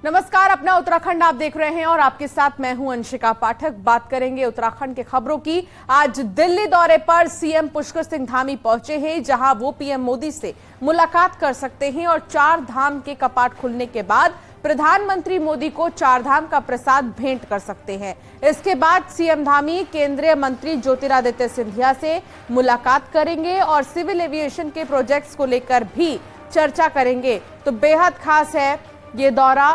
नमस्कार, अपना उत्तराखंड आप देख रहे हैं और आपके साथ मैं हूं अंशिका पाठक। बात करेंगे उत्तराखंड के खबरों की। आज दिल्ली दौरे पर सीएम पुष्कर सिंह धामी पहुंचे हैं, जहां वो पीएम मोदी से मुलाकात कर सकते हैं और 4 धाम के कपाट खुलने के बाद प्रधानमंत्री मोदी को 4 धाम का प्रसाद भेंट कर सकते हैं। इसके बाद सीएम धामी केंद्रीय मंत्री ज्योतिरादित्य सिंधिया से मुलाकात करेंगे और सिविल एविएशन के प्रोजेक्ट्स को लेकर भी चर्चा करेंगे। तो बेहद खास है ये दौरा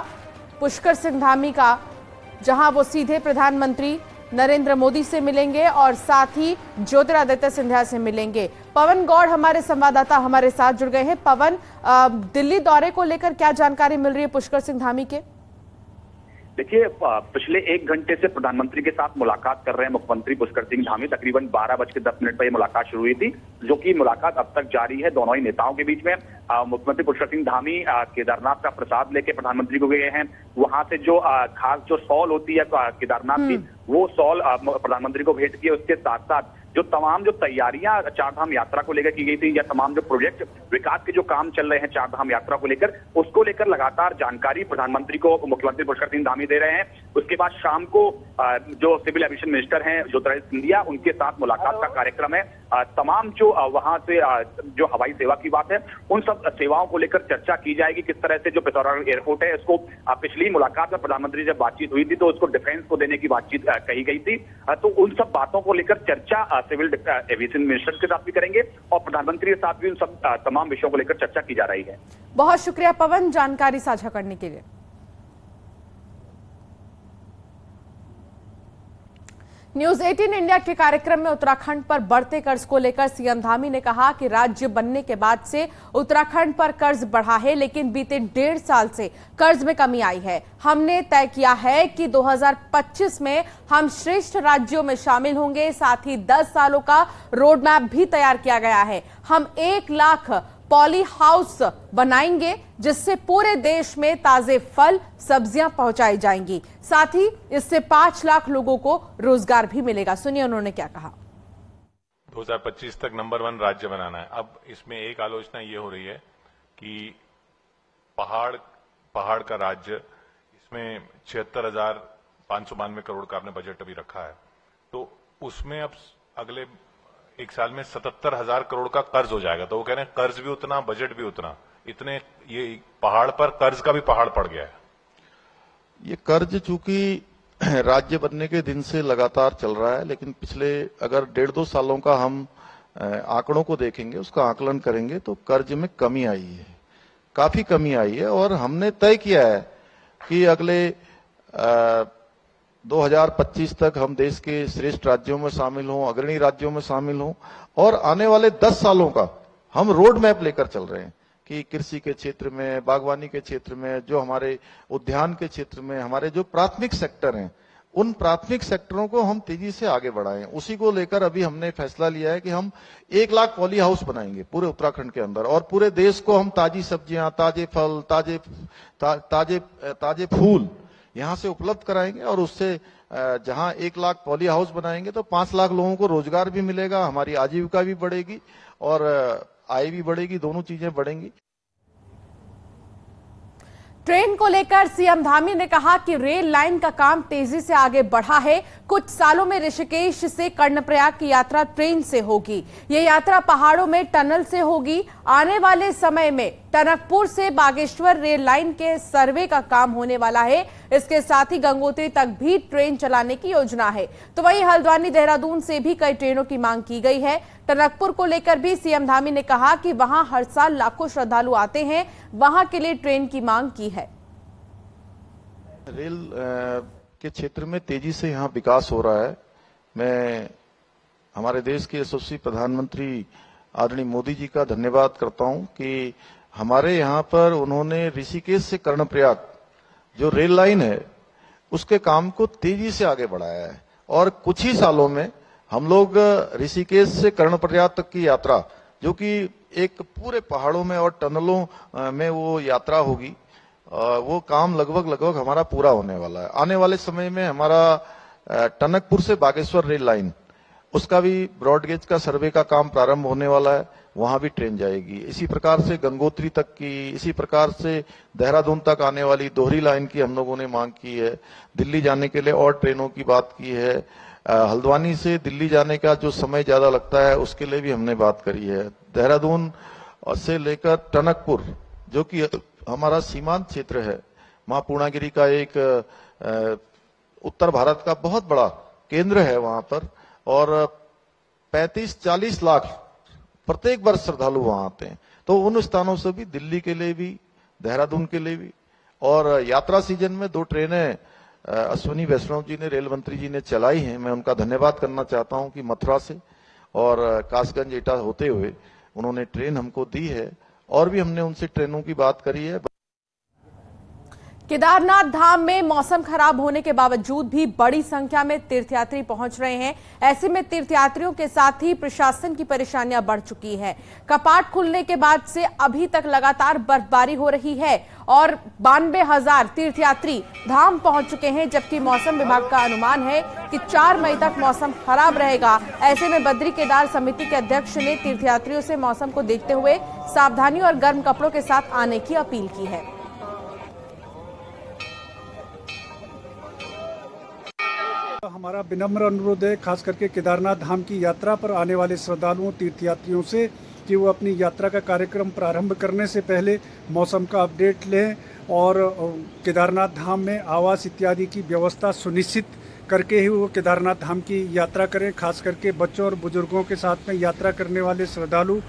पुष्कर सिंह धामी का, जहां वो सीधे प्रधानमंत्री नरेंद्र मोदी से मिलेंगे और साथ ही ज्योतिरादित्य सिंधिया से मिलेंगे। पवन गौड़ हमारे संवाददाता हमारे साथ जुड़ गए हैं। पवन, दिल्ली दौरे को लेकर क्या जानकारी मिल रही है पुष्कर सिंह धामी के? देखिए, पिछले 1 घंटे से प्रधानमंत्री के साथ मुलाकात कर रहे हैं मुख्यमंत्री पुष्कर सिंह धामी। तकरीबन 12:10 पर यह मुलाकात शुरू हुई थी, जो कि मुलाकात अब तक जारी है दोनों ही नेताओं के बीच में। मुख्यमंत्री पुष्कर सिंह धामी केदारनाथ का प्रसाद लेके प्रधानमंत्री को गए हैं। वहां से जो खास जो सॉल होती है केदारनाथ की, वो सॉल प्रधानमंत्री को भेंट की। उसके साथ साथ जो तमाम जो तैयारियां 4 धाम यात्रा को लेकर की गई थी, या तमाम जो प्रोजेक्ट विकास के जो काम चल रहे हैं 4 धाम यात्रा को लेकर, उसको लेकर लगातार जानकारी प्रधानमंत्री को मुख्यमंत्री पुष्कर सिंह धामी दे रहे हैं। उसके बाद शाम को जो सिविल एविएशन मिनिस्टर हैं ज्योतिरादित्य सिंधिया, उनके साथ मुलाकात का कार्यक्रम है। तमाम जो वहां से जो हवाई सेवा की बात है, उन सब सेवाओं को लेकर चर्चा की जाएगी। किस तरह से जो पिथौरागढ़ एयरपोर्ट है, इसको पिछली मुलाकात में प्रधानमंत्री जब बातचीत हुई थी तो उसको डिफेंस को देने की बातचीत कही गई थी। तो उन सब बातों को लेकर चर्चा सिविल एविएशन मिनिस्टर के साथ भी करेंगे और प्रधानमंत्री के साथ भी उन सब तमाम विषयों को लेकर चर्चा की जा रही है। बहुत शुक्रिया पवन, जानकारी साझा करने के लिए। न्यूज 18 इंडिया के कार्यक्रम में उत्तराखंड पर बढ़ते कर्ज को लेकर सीएम धामी ने कहा कि राज्य बनने के बाद से उत्तराखंड पर कर्ज बढ़ा है, लेकिन बीते 1.5 साल से कर्ज में कमी आई है। हमने तय किया है कि 2025 में हम श्रेष्ठ राज्यों में शामिल होंगे। साथ ही 10 सालों का रोड मैप भी तैयार किया गया है। हम 1 लाख पॉली हाउस बनाएंगे, जिससे पूरे देश में ताजे फल सब्जियां पहुंचाई जाएंगी। साथ ही इससे 5 लाख लोगों को रोजगार भी मिलेगा। सुनिए उन्होंने क्या कहा। 2025 तक नंबर 1 राज्य बनाना है। अब इसमें एक आलोचना ये हो रही है कि पहाड़ का राज्य, इसमें 76,592 करोड़ का आपने बजट अभी रखा है, तो उसमें अब अगले 1 साल में 77,000 करोड़ का कर्ज हो जाएगा। तो वो कह रहे हैं कर्ज भी उतना, बजट भी उतना, इतने ये पहाड़ पर कर्ज का भी पहाड़ पड़ गया है। ये कर्ज चूंकि राज्य बनने के दिन से लगातार चल रहा है, लेकिन पिछले अगर 1.5-2 सालों का हम आंकड़ों को देखेंगे, उसका आकलन करेंगे, तो कर्ज में कमी आई है, काफी कमी आई है। और हमने तय किया है कि अगले 2025 तक हम देश के श्रेष्ठ राज्यों में शामिल हों, अग्रणी राज्यों में शामिल हों, और आने वाले 10 सालों का हम रोड मैप लेकर चल रहे हैं कि कृषि के क्षेत्र में, बागवानी के क्षेत्र में, जो हमारे उद्यान के क्षेत्र में, हमारे जो प्राथमिक सेक्टर हैं, उन प्राथमिक सेक्टरों को हम तेजी से आगे बढ़ाएं। उसी को लेकर अभी हमने फैसला लिया है कि हम 1 लाख पॉली हाउस बनाएंगे पूरे उत्तराखंड के अंदर, और पूरे देश को हम ताजी सब्जियां, ताजे फल, ताजे फूल यहां से उपलब्ध कराएंगे। और उससे जहां 1 लाख पॉली हाउस बनाएंगे तो 5 लाख लोगों को रोजगार भी मिलेगा, हमारी आजीविका भी बढ़ेगी और आय भी बढ़ेगी, दोनों चीजें बढ़ेंगी। ट्रेन को लेकर सीएम धामी ने कहा कि रेल लाइन का काम तेजी से आगे बढ़ा है। कुछ सालों में ऋषिकेश से कर्णप्रयाग की यात्रा ट्रेन से होगी। ये यात्रा पहाड़ों में टनल से होगी। आने वाले समय में टनकपुर से बागेश्वर रेल लाइन के सर्वे का काम होने वाला है। इसके साथ ही गंगोत्री तक भी ट्रेन चलाने की योजना है। तो वहीं हल्द्वानी देहरादून से भी कई ट्रेनों की मांग की गई है। टनकपुर को लेकर भी सीएम धामी ने कहा कि वहां हर साल लाखों श्रद्धालु आते हैं, वहां के लिए ट्रेन की मांग की है। रेल के क्षेत्र में तेजी से यहाँ विकास हो रहा है। मैं हमारे देश के यशस्वी प्रधानमंत्री आदरणीय मोदी जी का धन्यवाद करता हूं कि हमारे यहाँ पर उन्होंने ऋषिकेश से कर्णप्रयाग जो रेल लाइन है, उसके काम को तेजी से आगे बढ़ाया है। और कुछ ही सालों में हम लोग ऋषिकेश से कर्णप्रयाग तक की यात्रा, जो कि एक पूरे पहाड़ों में और टनलों में वो यात्रा होगी, वो काम लगभग हमारा पूरा होने वाला है। आने वाले समय में हमारा टनकपुर से बागेश्वर रेल लाइन, उसका भी ब्रॉडगेज का सर्वे का काम प्रारंभ होने वाला है। वहां भी ट्रेन जाएगी। इसी प्रकार से गंगोत्री तक की, इसी प्रकार से देहरादून तक आने वाली दोहरी लाइन की हम लोगों ने मांग की है। दिल्ली जाने के लिए और ट्रेनों की बात की है। हल्द्वानी से दिल्ली जाने का जो समय ज्यादा लगता है उसके लिए भी हमने बात करी है। देहरादून से लेकर टनकपुर जो कि हमारा सीमांत क्षेत्र है, मां पूर्णागिरी का एक उत्तर भारत का बहुत बड़ा केंद्र है वहां पर, और 35-40 लाख प्रत्येक वर्ष श्रद्धालु वहां आते हैं। तो उन स्थानों से भी, दिल्ली के लिए भी, देहरादून के लिए भी, और यात्रा सीजन में 2 ट्रेनें अश्विनी वैष्णव जी ने, रेल मंत्री जी ने चलाई हैं। मैं उनका धन्यवाद करना चाहता हूं कि मथुरा से और कासगंज एटा होते हुए उन्होंने ट्रेन हमको दी है, और भी हमने उनसे ट्रेनों की बात करी है। केदारनाथ धाम में मौसम खराब होने के बावजूद भी बड़ी संख्या में तीर्थयात्री पहुंच रहे हैं। ऐसे में तीर्थयात्रियों के साथ ही प्रशासन की परेशानियां बढ़ चुकी है। कपाट खुलने के बाद से अभी तक लगातार बर्फबारी हो रही है और 92,000 तीर्थयात्री धाम पहुंच चुके हैं, जबकि मौसम विभाग का अनुमान है कि 4 मई तक मौसम खराब रहेगा। ऐसे में बद्री केदार समिति के अध्यक्ष ने तीर्थयात्रियों से मौसम को देखते हुए सावधानी और गर्म कपड़ों के साथ आने की अपील की है। हमारा विनम्र अनुरोध है खास करके केदारनाथ धाम की यात्रा पर आने वाले श्रद्धालुओं, तीर्थयात्रियों से कि वो अपनी यात्रा का कार्यक्रम प्रारंभ करने से पहले मौसम का अपडेट लें और केदारनाथ धाम में आवास इत्यादि की व्यवस्था सुनिश्चित करके ही वो केदारनाथ धाम की यात्रा करें। खास करके बच्चों और बुजुर्गों के साथ में यात्रा करने वाले श्रद्धालु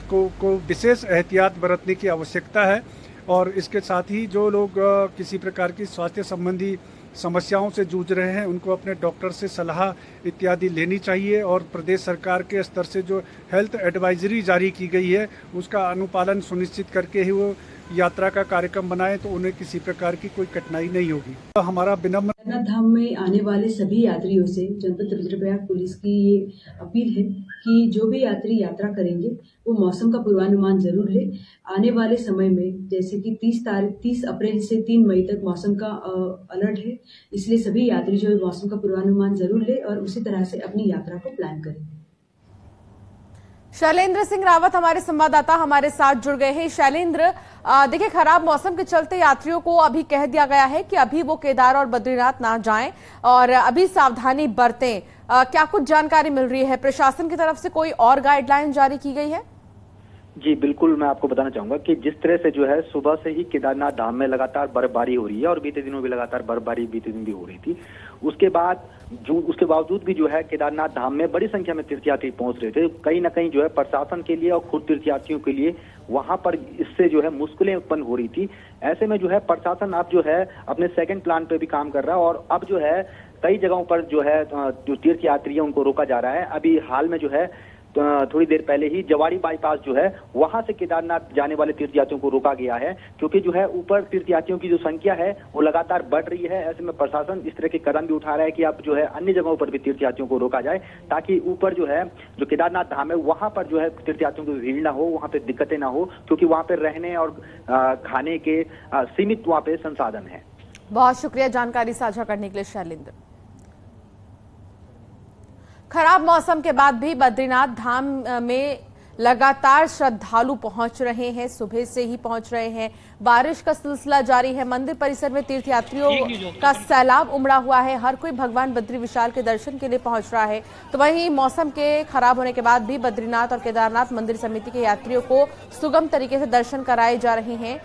को विशेष एहतियात बरतने की आवश्यकता है। और इसके साथ ही जो लोग किसी प्रकार की स्वास्थ्य संबंधी समस्याओं से जूझ रहे हैं उनको अपने डॉक्टर से सलाह इत्यादि लेनी चाहिए, और प्रदेश सरकार के स्तर से जो हेल्थ एडवाइजरी जारी की गई है उसका अनुपालन सुनिश्चित करके ही वो यात्रा का कार्यक्रम बनाएं, तो उन्हें किसी प्रकार की कोई कठिनाई नहीं होगी। तो हमारा विनम्र केदारनाथ धाम में आने वाले सभी यात्रियों से जनपद रुद्रप्रयाग पुलिस की ये अपील है कि जो भी यात्री यात्रा करेंगे वो मौसम का पूर्वानुमान जरूर ले। आने वाले समय में जैसे कि 30 अप्रैल से 3 मई तक मौसम का अलर्ट है, इसलिए सभी यात्री जो है मौसम का पूर्वानुमान जरूर ले और उसी तरह से अपनी यात्रा को प्लान करें। शैलेंद्र सिंह रावत हमारे संवाददाता हमारे साथ जुड़ गए हैं। शैलेंद्र, देखिए खराब मौसम के चलते यात्रियों को अभी कह दिया गया है कि अभी वो केदार और बद्रीनाथ ना जाएं और अभी सावधानी बरतें। क्या कुछ जानकारी मिल रही है? प्रशासन की तरफ से कोई और गाइडलाइन जारी की गई है? जी बिल्कुल, मैं आपको बताना चाहूंगा कि जिस तरह से जो है सुबह से ही केदारनाथ धाम में लगातार बर्फबारी हो रही है और बीते दिनों भी लगातार बर्फबारी बीते दिन भी हो रही थी, उसके बावजूद भी जो है केदारनाथ धाम में बड़ी संख्या में तीर्थयात्री पहुंच रहे थे। कहीं ना कहीं जो है प्रशासन के लिए और खुद तीर्थयात्रियों के लिए वहां पर इससे जो है मुश्किलें उत्पन्न हो रही थी। ऐसे में जो है प्रशासन अब जो है अपने सेकंड प्लान पे भी काम कर रहा है और अब जो है कई जगहों पर जो है जो तीर्थयात्री है उनको रोका जा रहा है। अभी हाल में जो है थोड़ी देर पहले ही जवाड़ी बाईपास जो है वहां से केदारनाथ जाने वाले तीर्थयात्रियों को रोका गया है, क्योंकि जो है ऊपर तीर्थयात्रियों की जो संख्या है वो लगातार बढ़ रही है। ऐसे में प्रशासन इस तरह के कदम भी उठा रहा है कि अब जो है अन्य जगहों पर भी तीर्थयात्रियों को रोका जाए, ताकि ऊपर जो है जो केदारनाथ धाम है वहां पर जो है तीर्थयात्रियों की भीड़ ना हो, वहां पे दिक्कतें ना हो, क्योंकि वहां पे रहने और खाने के सीमित वहां पे संसाधन है। बहुत शुक्रिया जानकारी साझा करने के लिए शैलेंद्र। खराब मौसम के बाद भी बद्रीनाथ धाम में लगातार श्रद्धालु पहुंच रहे हैं, सुबह से ही पहुंच रहे हैं। बारिश का सिलसिला जारी है। मंदिर परिसर में तीर्थयात्रियों का सैलाब उमड़ा हुआ है। हर कोई भगवान बद्री विशाल के दर्शन के लिए पहुंच रहा है। तो वहीं मौसम के खराब होने के बाद भी बद्रीनाथ और केदारनाथ मंदिर समिति के यात्रियों को सुगम तरीके से दर्शन कराए जा रहे हैं।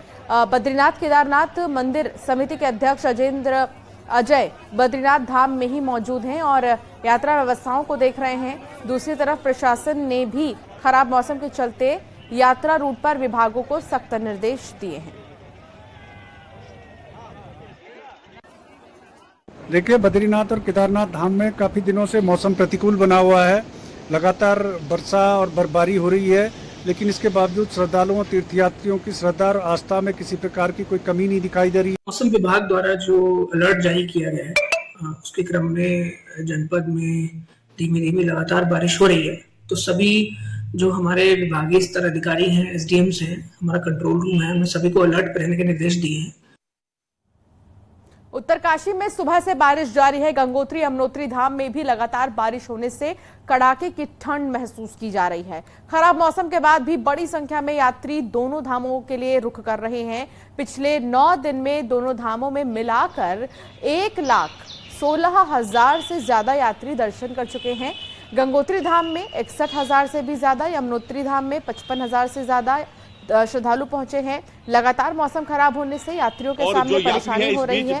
बद्रीनाथ केदारनाथ मंदिर समिति के अध्यक्ष अजय बद्रीनाथ धाम में ही मौजूद हैं और यात्रा व्यवस्थाओं को देख रहे हैं। दूसरी तरफ प्रशासन ने भी खराब मौसम के चलते यात्रा रूट पर विभागों को सख्त निर्देश दिए हैं। देखिए, बद्रीनाथ और केदारनाथ धाम में काफी दिनों से मौसम प्रतिकूल बना हुआ है। लगातार वर्षा और बर्फबारी हो रही है, लेकिन इसके बावजूद श्रद्धालुओं, तीर्थयात्रियों की श्रद्धा और आस्था में किसी प्रकार की कोई कमी नहीं दिखाई दे रही है। मौसम विभाग द्वारा जो अलर्ट जारी किया गया है उसके क्रम में जनपद में धीमे धीमे लगातार बारिश हो रही है। तो सभी जो हमारे विभागीय स्तर अधिकारी हैं, एसडीएम्स हैं, हमारा कंट्रोल रूम है, उन्हें सभी को अलर्ट रहने के निर्देश दिए हैं। उत्तरकाशी में सुबह से बारिश जारी है। गंगोत्री यमुनोत्री धाम में भी लगातार बारिश होने से कड़ाके की ठंड महसूस की जा रही है। खराब मौसम के बाद भी बड़ी संख्या में यात्री दोनों धामों के लिए रुख कर रहे हैं। पिछले 9 दिन में दोनों धामों में मिलाकर 1,16,000 से ज्यादा यात्री दर्शन कर चुके हैं। गंगोत्री धाम में 61,000 से भी ज्यादा, यमुनोत्री धाम में 55,000 से ज्यादा श्रद्धालु पहुंचे हैं। लगातार मौसम खराब होने से यात्रियों के सामने परेशानी हो रही है।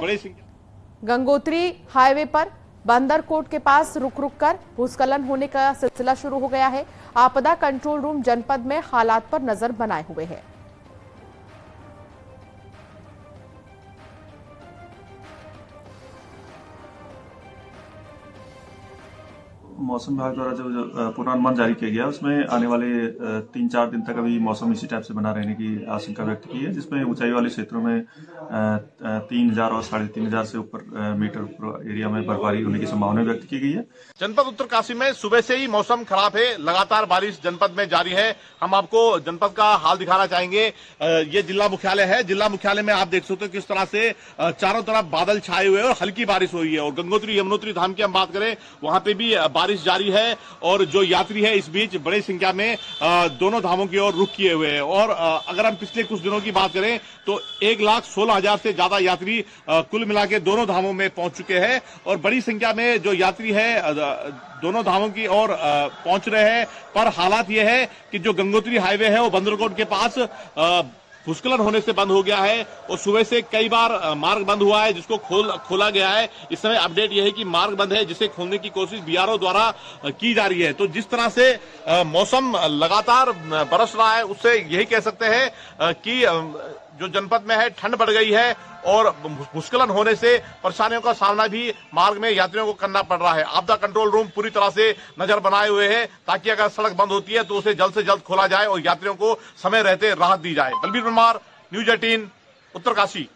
गंगोत्री हाईवे पर बंदरकोट के पास रुक रुक कर भूस्खलन होने का सिलसिला शुरू हो गया है। आपदा कंट्रोल रूम जनपद में हालात पर नजर बनाए हुए है। मौसम विभाग द्वारा जो पूर्वानुमान जारी किया गया उसमें आने वाले 3-4 दिन तक अभी मौसम इसी टाइप से बना रहने की आशंका व्यक्त की है, जिसमें ऊंचाई वाले क्षेत्रों में 3,000 और 3,500 से ऊपर मीटर एरिया में बर्फबारी होने की संभावना व्यक्त की गई है। जनपद उत्तरकाशी में सुबह से ही मौसम खराब है, लगातार बारिश जनपद में जारी है। हम आपको जनपद का हाल दिखाना चाहेंगे। ये जिला मुख्यालय है। जिला मुख्यालय में आप देख सकते हो किस तरह से चारों तरफ बादल छाए हुए हैं और हल्की बारिश हुई है। और गंगोत्री यमुनोत्री धाम की हम बात करें, वहां पे भी बारिश जारी है और जो यात्री है इस बीच बड़ी संख्या में दोनों धामों की ओर रुख किए हुए हैं। और अगर हम पिछले कुछ दिनों की बात करें तो 1,16,000 से ज्यादा यात्री कुल मिला के दोनों धामों में पहुंच चुके हैं और बड़ी संख्या में जो यात्री है दोनों धामों की ओर पहुंच रहे हैं। पर हालात यह है कि जो गंगोत्री हाईवे है वो बंदरकोट के पास भूस्खलन होने से बंद हो गया है और सुबह से कई बार मार्ग बंद हुआ है, जिसको खोला गया है। इस समय अपडेट यह है कि मार्ग बंद है, जिसे खोलने की कोशिश बीआरओ द्वारा की जा रही है। तो जिस तरह से मौसम लगातार बरस रहा है, उससे यही कह सकते हैं कि जो जनपद में है ठंड बढ़ गई है और भूस्खलन होने से परेशानियों का सामना भी मार्ग में यात्रियों को करना पड़ रहा है। आपदा कंट्रोल रूम पूरी तरह से नजर बनाए हुए है ताकि अगर सड़क बंद होती है तो उसे जल्द से जल्द खोला जाए और यात्रियों को समय रहते राहत दी जाए। बलबीर परमार, न्यूज 18, उत्तरकाशी।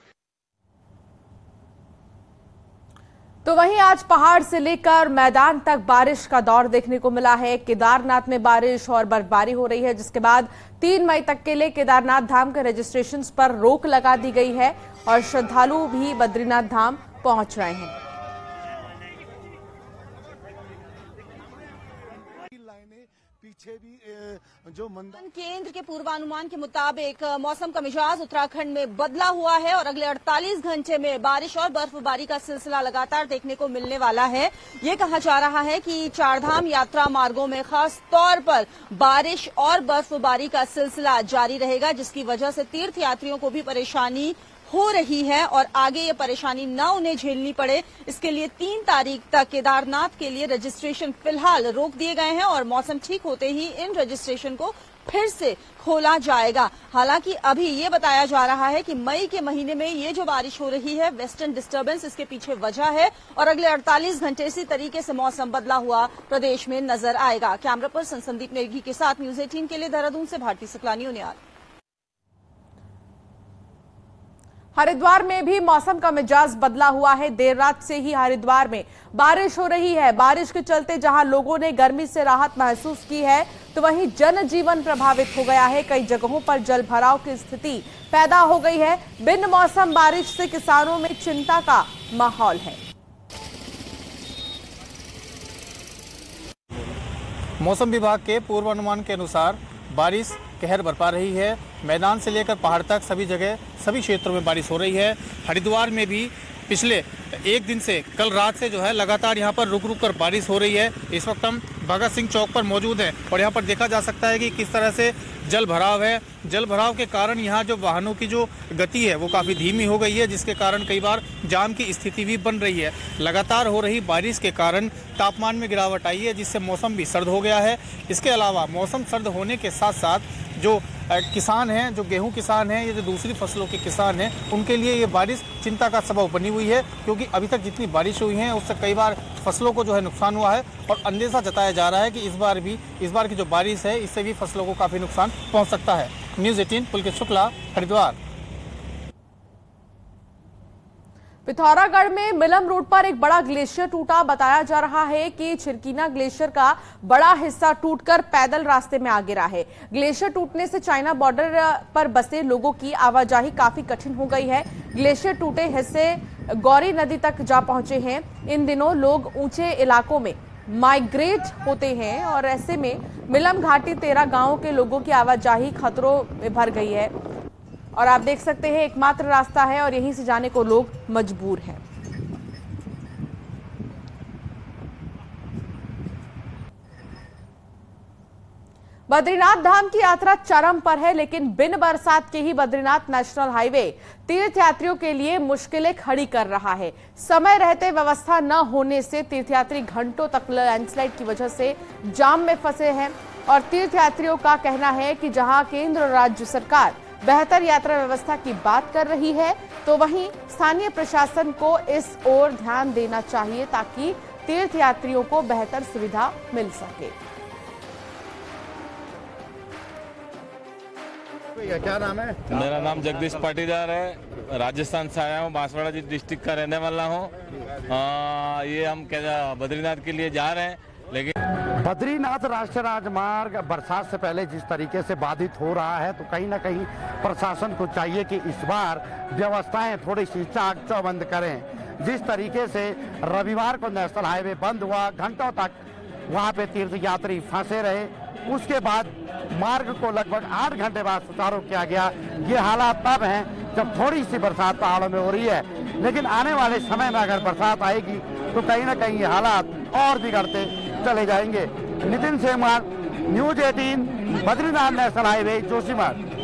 तो वहीं आज पहाड़ से लेकर मैदान तक बारिश का दौर देखने को मिला है। केदारनाथ में बारिश और बर्फबारी हो रही है, जिसके बाद 3 मई तक के लिए केदारनाथ धाम के रजिस्ट्रेशन पर रोक लगा दी गई है और श्रद्धालु भी बद्रीनाथ धाम पहुंच रहे हैं। पीछे भी जो केंद्र के पूर्वानुमान के मुताबिक मौसम का मिजाज उत्तराखंड में बदला हुआ है और अगले 48 घंटे में बारिश और बर्फबारी का सिलसिला लगातार देखने को मिलने वाला है। ये कहा जा रहा है कि चारधाम यात्रा मार्गों में खास तौर पर बारिश और बर्फबारी का सिलसिला जारी रहेगा, जिसकी वजह से तीर्थ यात्रियों को भी परेशानी हो रही है और आगे ये परेशानी न उन्हें झेलनी पड़े, इसके लिए 3 तारीख तक केदारनाथ के लिए रजिस्ट्रेशन फिलहाल रोक दिए गए हैं और मौसम ठीक होते ही इन रजिस्ट्रेशन को फिर से खोला जाएगा। हालांकि अभी ये बताया जा रहा है कि मई के महीने में ये जो बारिश हो रही है, वेस्टर्न डिस्टर्बेंस इसके पीछे वजह है और अगले 48 घंटे इसी तरीके से मौसम बदला हुआ प्रदेश में नजर आएगा। कैमरा पर्सन संदीप नेगी के साथ न्यूज 18 के लिए देहरादून से भारती शुक्लानी, उनियाल। हरिद्वार में भी मौसम का मिजाज बदला हुआ है। देर रात से ही हरिद्वार में बारिश हो रही है। बारिश के चलते जहां लोगों ने गर्मी से राहत महसूस की है, तो वहीं जनजीवन प्रभावित हो गया है। कई जगहों पर जल भराव की स्थिति पैदा हो गई है। बिन मौसम बारिश से किसानों में चिंता का माहौल है। मौसम विभाग के पूर्वानुमान के अनुसार बारिश कहर बरपा रही है। मैदान से लेकर पहाड़ तक सभी जगह सभी क्षेत्रों में बारिश हो रही है। हरिद्वार में भी पिछले 1 दिन से कल रात से जो है लगातार यहाँ पर रुक रुक कर बारिश हो रही है। इस वक्त हम भगत सिंह चौक पर मौजूद हैं और यहाँ पर देखा जा सकता है कि किस तरह से जल भराव है। जल भराव के कारण यहाँ जो वाहनों की जो गति है वो काफ़ी धीमी हो गई है, जिसके कारण कई बार जाम की स्थिति भी बन रही है। लगातार हो रही बारिश के कारण तापमान में गिरावट आई है, जिससे मौसम भी सर्द हो गया है। इसके अलावा मौसम सर्द होने के साथ साथ जो किसान हैं, जो गेहूं किसान हैं, ये जो दूसरी फसलों के किसान हैं, उनके लिए ये बारिश चिंता का सबब बनी हुई है, क्योंकि अभी तक जितनी बारिश हुई है उससे कई बार फसलों को जो है नुकसान हुआ है और अंदेशा जताया जा रहा है कि इस बार की जो बारिश है इससे भी फसलों को काफ़ी नुकसान पहुंच सकता है। न्यूज़ 18 पुलकित शुक्ला, हरिद्वार। पिथौरागढ़ में मिलम रोड पर एक बड़ा ग्लेशियर टूटा। बताया जा रहा है कि छिरकीना ग्लेशियर का बड़ा हिस्सा टूटकर पैदल रास्ते में आ गिरा है। ग्लेशियर टूटने से चाइना बॉर्डर पर बसे लोगों की आवाजाही काफी कठिन हो गई है। ग्लेशियर टूटे हिस्से गौरी नदी तक जा पहुंचे हैं। इन दिनों लोग ऊंचे इलाकों में माइग्रेट होते हैं और ऐसे में मिलम घाटी 13 गांवों के लोगों की आवाजाही खतरों में भर गई है और आप देख सकते हैं एकमात्र रास्ता है और यहीं से जाने को लोग मजबूर हैं। बद्रीनाथ धाम की यात्रा चरम पर है, लेकिन बिन बरसात के ही बद्रीनाथ नेशनल हाईवे तीर्थयात्रियों के लिए मुश्किलें खड़ी कर रहा है। समय रहते व्यवस्था न होने से तीर्थयात्री घंटों तक लैंडस्लाइड की वजह से जाम में फंसे हैं और तीर्थयात्रियों का कहना है कि जहां केंद्र और राज्य सरकार बेहतर यात्रा व्यवस्था की बात कर रही है, तो वहीं स्थानीय प्रशासन को इस ओर ध्यान देना चाहिए ताकि तीर्थयात्रियों को बेहतर सुविधा मिल सके। क्या नाम है? मेरा नाम जगदीश पाटीदार है, राजस्थान से आया हूँ, बांसवाड़ा डिस्ट्रिक्ट का रहने वाला हूँ। ये हम क्या बद्रीनाथ के लिए जा रहे हैं, लेकिन बद्रीनाथ राष्ट्रीय राजमार्ग बरसात से पहले जिस तरीके से बाधित हो रहा है, तो कहीं ना कहीं प्रशासन को चाहिए कि इस बार व्यवस्थाएं थोड़ी सी चाक चौबंद करें। जिस तरीके से रविवार को नेशनल हाईवे बंद हुआ, घंटों तक वहां पे तीर्थयात्री फंसे रहे, उसके बाद मार्ग को लगभग 8 घंटे बाद सुचारू किया गया। ये हालात तब हैं जब थोड़ी सी बरसात पहाड़ों में हो रही है, लेकिन आने वाले समय में अगर बरसात आएगी तो कहीं ना कहीं ये हालात और बिगड़ते चले जाएंगे। Nitin Semwal, news 18, Badrinath national highway, Joshimath.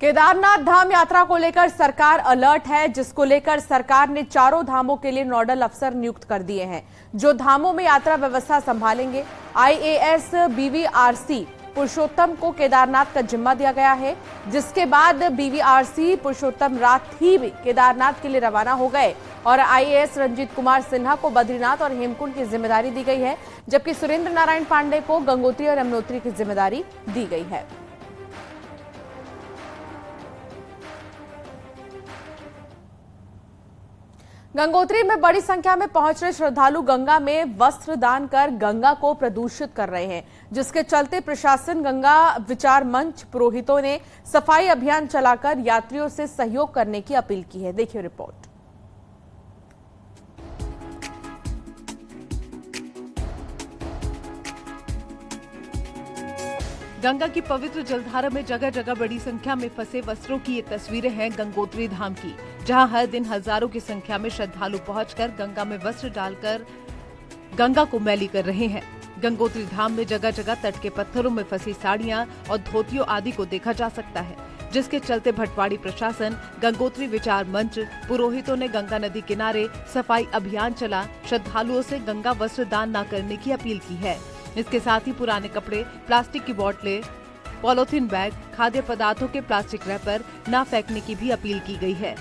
Kedarnath Dham यात्रा को लेकर सरकार अलर्ट है, जिसको लेकर सरकार ने चारों धामों के लिए नोडल अफसर नियुक्त कर दिए हैं, जो धामों में यात्रा व्यवस्था संभालेंगे। IAS BVRC पुरुषोत्तम को केदारनाथ का जिम्मा दिया गया है, जिसके बाद BVRC पुरुषोत्तम रात ही केदारनाथ के लिए रवाना हो गए और IAS रंजीत कुमार सिन्हा को बद्रीनाथ और हेमकुंड की जिम्मेदारी दी गई है, जबकि सुरेंद्र नारायण पांडे को गंगोत्री और यमुनोत्री की जिम्मेदारी दी गई है। गंगोत्री में बड़ी संख्या में पहुंच रहे श्रद्धालु गंगा में वस्त्र दान कर गंगा को प्रदूषित कर रहे हैं, जिसके चलते प्रशासन, गंगा विचार मंच, पुरोहितों ने सफाई अभियान चलाकर यात्रियों से सहयोग करने की अपील की है। देखिए रिपोर्ट। गंगा की पवित्र जलधारा में जगह जगह बड़ी संख्या में फंसे वस्त्रों की ये तस्वीरें हैं गंगोत्री धाम की, जहां हर दिन हजारों की संख्या में श्रद्धालु पहुंचकर गंगा में वस्त्र डालकर गंगा को मैली कर रहे हैं। गंगोत्री धाम में जगह जगह तट के पत्थरों में फंसी साड़ियां और धोतियों आदि को देखा जा सकता है, जिसके चलते भटवाड़ी प्रशासन, गंगोत्री विचार मंच, पुरोहितों ने गंगा नदी किनारे सफाई अभियान चला श्रद्धालुओं से गंगा वस्त्र दान न करने की अपील की है। इसके साथ ही पुराने कपड़े, प्लास्टिक की बोतलें, पॉलीथीन बैग, खाद्य पदार्थों के प्लास्टिक रैपर न फेंकने की भी अपील की गई है।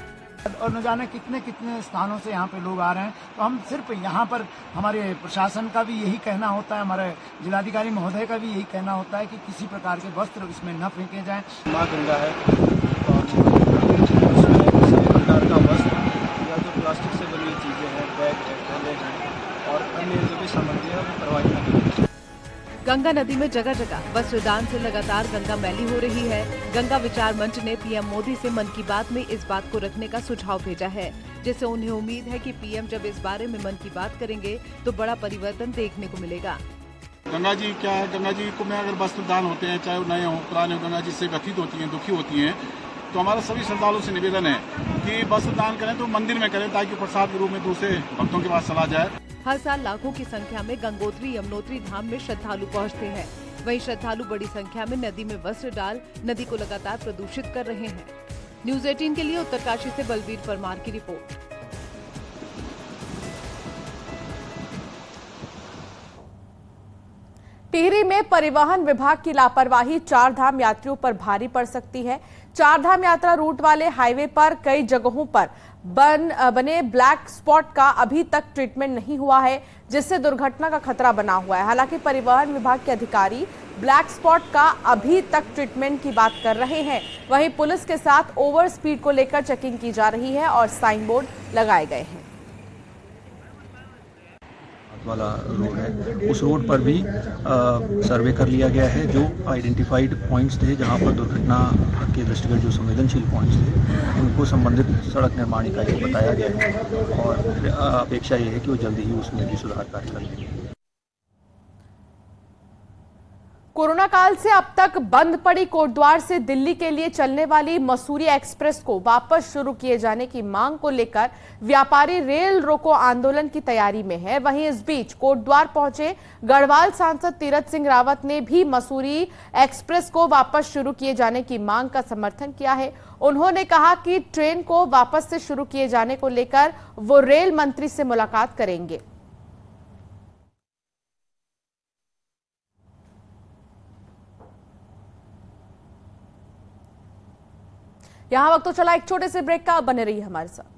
और न जाने कितने कितने स्थानों से यहाँ पे लोग आ रहे हैं, तो हम सिर्फ यहाँ पर हमारे प्रशासन का भी यही कहना होता है, हमारे जिलाधिकारी महोदय का भी यही कहना होता है कि किसी प्रकार के वस्त्र इसमें न फेंके जाएं। माँ गंगा है और सभी प्रकार का वस्त्र या जो प्लास्टिक से बनी चीजें हैं, बैग है, थैले हैं और अन्य जो भी सामग्री है वो प्रवाहित नहीं होती। गंगा नदी में जगह जगह वस्त्र दान से लगातार गंगा मैली हो रही है। गंगा विचार मंच ने पीएम मोदी से मन की बात में इस बात को रखने का सुझाव भेजा है, जिससे उन्हें उम्मीद है कि पीएम जब इस बारे में मन की बात करेंगे तो बड़ा परिवर्तन देखने को मिलेगा। गंगा जी क्या है, गंगा जी को में अगर वस्त्र दान होते हैं, चाहे वो नए हो पुराने हो, गंगा जी से व्यथित होती हैं, दुखी होती हैं, तो हमारा सभी श्रद्धालुओं से निवेदन है कि वस्त्र दान करें तो मंदिर में करें, ताकि प्रसाद के रूप में दूसरे भक्तों के पास चला जाए। हर साल लाखों की संख्या में गंगोत्री यमुनोत्री धाम में श्रद्धालु पहुंचते हैं। वहीं श्रद्धालु बड़ी संख्या में नदी में वस्त्र डाल नदी को लगातार प्रदूषित कर रहे हैं। न्यूज 18 के लिए उत्तरकाशी से बलवीर परमार की रिपोर्ट। टिहरी में परिवहन विभाग की लापरवाही चारधाम यात्रियों पर भारी पड़ सकती है। चारधाम यात्रा रूट वाले हाईवे पर कई जगहों पर बने ब्लैक स्पॉट का अभी तक ट्रीटमेंट नहीं हुआ है, जिससे दुर्घटना का खतरा बना हुआ है। हालांकि परिवहन विभाग के अधिकारी ब्लैक स्पॉट का अभी तक ट्रीटमेंट की बात कर रहे हैं। वहीं पुलिस के साथ ओवर स्पीड को लेकर चेकिंग की जा रही है और साइन बोर्ड लगाए गए हैं। वाला रोड है, उस रोड पर भी सर्वे कर लिया गया है। जो आइडेंटिफाइड पॉइंट्स थे जहां पर दुर्घटना के दृष्टिगत जो संवेदनशील पॉइंट्स थे उनको संबंधित सड़क निर्माण इकाई को बताया गया है और अपेक्षा ये है कि वो जल्दी ही उसमें भी सुधार कार्य कर लेंगे। कोरोना काल से अब तक बंद पड़ी कोटद्वार से दिल्ली के लिए चलने वाली मसूरी एक्सप्रेस को वापस शुरू किए जाने की मांग को लेकर व्यापारी रेल रोको आंदोलन की तैयारी में है। वहीं इस बीच कोटद्वार पहुंचे गढ़वाल सांसद तीरथ सिंह रावत ने भी मसूरी एक्सप्रेस को वापस शुरू किए जाने की मांग का समर्थन किया है। उन्होंने कहा कि ट्रेन को वापस से शुरू किए जाने को लेकर वो रेल मंत्री से मुलाकात करेंगे। यहां वक्त तो चला एक छोटे से ब्रेक का, बने रहिए हमारे साथ।